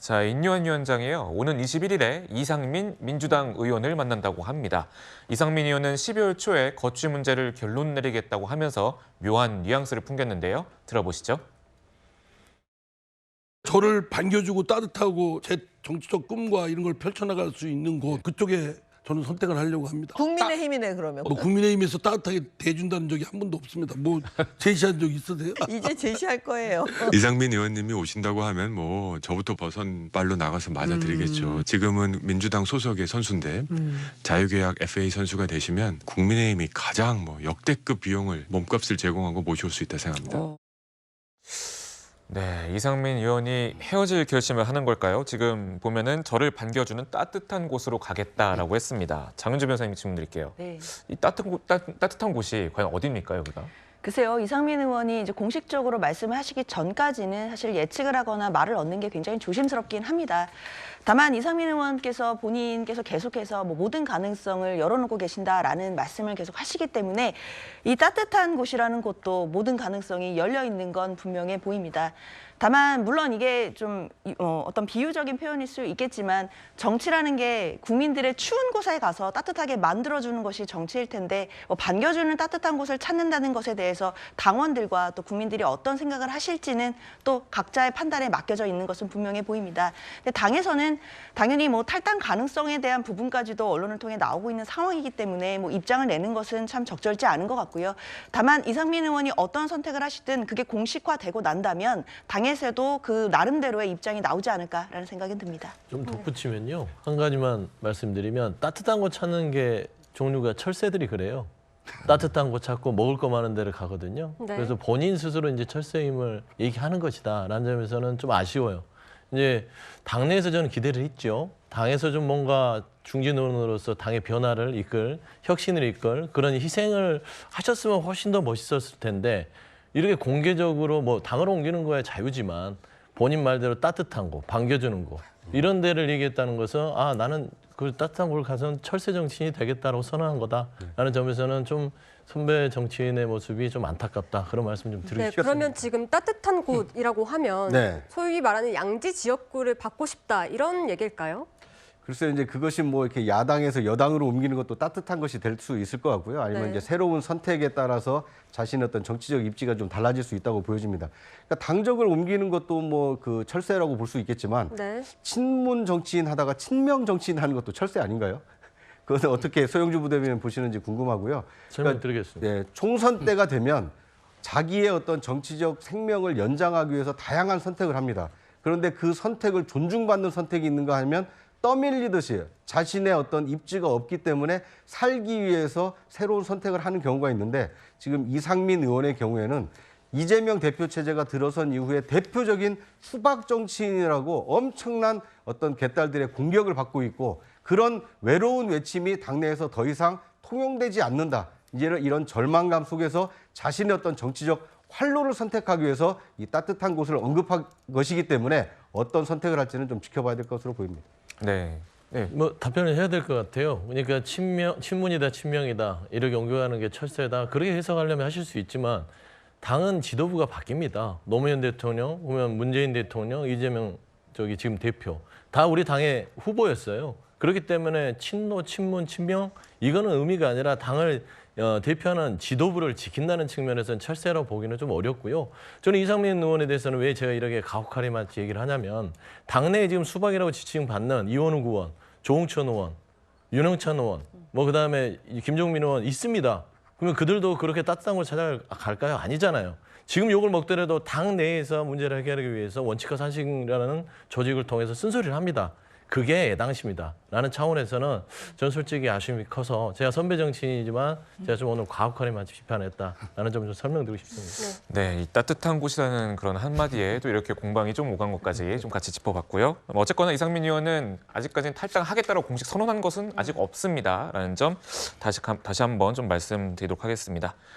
자, 인요한 위원장이요. 오는 21일에 이상민 민주당 의원을 만난다고 합니다. 이상민 의원은 12월 초에 거취 문제를 결론 내리겠다고 하면서 묘한 뉘앙스를 풍겼는데요. 들어보시죠. 저를 반겨주고 따뜻하고 제 정치적 꿈과 이런 걸 펼쳐나갈 수 있는 곳, 그쪽에 저는 선택을 하려고 합니다. 국민의힘이네 그러면. 뭐 국민의힘에서 따뜻하게 대해준다는 적이 한 번도 없습니다. 뭐 제시한 적 있으세요? 이제 제시할 거예요. 이상민 의원님이 오신다고 하면 뭐 저부터 버선 발로 나가서 맞아드리겠죠. 지금은 민주당 소속의 선수인데 자유계약 FA 선수가 되시면 국민의힘이 가장 뭐 역대급 비용을 몸값을 제공하고 모셔올 수 있다 생각합니다. 네, 이상민 의원이 헤어질 결심을 하는 걸까요? 지금 보면은 저를 반겨주는 따뜻한 곳으로 가겠다라고 했습니다. 장윤주 변호사님 질문 드릴게요. 네. 이 따뜻한 곳이 과연 어디입니까, 여기가? 글쎄요, 이상민 의원이 이제 공식적으로 말씀을 하시기 전까지는 사실 예측을 하거나 말을 얻는 게 굉장히 조심스럽긴 합니다. 다만 이상민 의원께서 본인께서 계속해서 뭐 모든 가능성을 열어놓고 계신다라는 말씀을 계속 하시기 때문에 이 따뜻한 곳이라는 곳도 모든 가능성이 열려 있는 건 분명해 보입니다. 다만 물론 이게 좀 어떤 비유적인 표현일 수 있겠지만 정치라는 게 국민들의 추운 곳에 가서 따뜻하게 만들어주는 것이 정치일 텐데 반겨주는 따뜻한 곳을 찾는다는 것에 대해서 당원들과 또 국민들이 어떤 생각을 하실지는 또 각자의 판단에 맡겨져 있는 것은 분명해 보입니다. 근데 당에서는 당연히 뭐 탈당 가능성에 대한 부분까지도 언론을 통해 나오고 있는 상황이기 때문에 뭐 입장을 내는 것은 참 적절치 않은 것 같고요. 다만 이상민 의원이 어떤 선택을 하시든 그게 공식화되고 난다면 당에서도 그 나름대로의 입장이 나오지 않을까라는 생각이 듭니다. 좀 덧붙이면요. 한 가지만 말씀드리면 따뜻한 곳 찾는 게 종류가 철새들이 그래요. 따뜻한 곳 찾고 먹을 거 많은 데를 가거든요. 네. 그래서 본인 스스로 이제 철새임을 얘기하는 것이다라는 점에서는 좀 아쉬워요. 이제 당내에서 저는 기대를 했죠. 당에서 좀 뭔가 중진의원으로서 당의 변화를 이끌, 혁신을 이끌 그런 희생을 하셨으면 훨씬 더 멋있었을 텐데 이렇게 공개적으로 뭐 당을 옮기는 거야 자유지만 본인 말대로 따뜻한 곳, 반겨주는 곳 이런 데를 얘기했다는 것은 아 나는 그 따뜻한 곳을 가서는 철새 정치인이 되겠다라고 선언한 거다라는 점에서는 좀 선배 정치인의 모습이 좀 안타깝다 그런 말씀 좀 드리고 네, 싶습니다. 그러면 지금 따뜻한 곳이라고 하면 네. 소위 말하는 양지 지역구를 받고 싶다 이런 얘기일까요? 글쎄요, 이제 그것이 뭐 이렇게 야당에서 여당으로 옮기는 것도 따뜻한 것이 될 수 있을 것 같고요. 아니면 네. 이제 새로운 선택에 따라서 자신의 어떤 정치적 입지가 좀 달라질 수 있다고 보여집니다. 그러니까 당적을 옮기는 것도 뭐 그 철새라고 볼 수 있겠지만 네. 친문 정치인 하다가 친명 정치인 하는 것도 철새 아닌가요? 그것은 어떻게 소영주 부대변인 보시는지 궁금하고요. 설명드리겠습니다. 예, 총선 때가 되면 자기의 어떤 정치적 생명을 연장하기 위해서 다양한 선택을 합니다. 그런데 그 선택을 존중받는 선택이 있는가 하면 떠밀리듯이 자신의 어떤 입지가 없기 때문에 살기 위해서 새로운 선택을 하는 경우가 있는데 지금 이상민 의원의 경우에는 이재명 대표 체제가 들어선 이후에 대표적인 수박 정치인이라고 엄청난 어떤 개딸들의 공격을 받고 있고 그런 외로운 외침이 당내에서 더 이상 통용되지 않는다. 이제 이런 절망감 속에서 자신의 어떤 정치적 활로를 선택하기 위해서 이 따뜻한 곳을 언급한 것이기 때문에 어떤 선택을 할지는 좀 지켜봐야 될 것으로 보입니다. 네. 네. 뭐 답변을 해야 될 것 같아요. 그러니까 친문이다, 친명이다 이렇게 옮겨가는 게 철새다. 그렇게 해석하려면 하실 수 있지만 당은 지도부가 바뀝니다. 노무현 대통령, 보면 문재인 대통령, 이재명 지금 대표 다 우리 당의 후보였어요. 그렇기 때문에 친노, 친문, 친명 이거는 의미가 아니라 당을 대표하는 지도부를 지킨다는 측면에서는 철새라고 보기는 좀 어렵고요. 저는 이상민 의원에 대해서는 왜 제가 이렇게 가혹하리마치 얘기를 하냐면 당내에 지금 수박이라고 지칭받는 이원우 의원, 조홍천 의원, 윤영찬 의원, 뭐 그다음에 김종민 의원 있습니다. 그러면 그들도 그렇게 따뜻한 걸 찾아갈까요? 아니잖아요. 지금 욕을 먹더라도 당 내에서 문제를 해결하기 위해서 원칙과 상식이라는 조직을 통해서 쓴소리를 합니다. 그게 애당심이다 라는 차원에서는 저는 솔직히 아쉬움이 커서 제가 선배 정치인이지만 제가 좀 오늘 과학화에만 비판했다라는 점을 좀 설명드리고 싶습니다. 네, 이 따뜻한 곳이라는 그런 한마디에 또 이렇게 공방이 좀 오간 것까지 좀 같이 짚어봤고요. 어쨌거나 이상민 의원은 아직까지는 탈당하겠다고 공식 선언한 것은 아직 없습니다라는 점 다시 한번 좀 말씀드리도록 하겠습니다.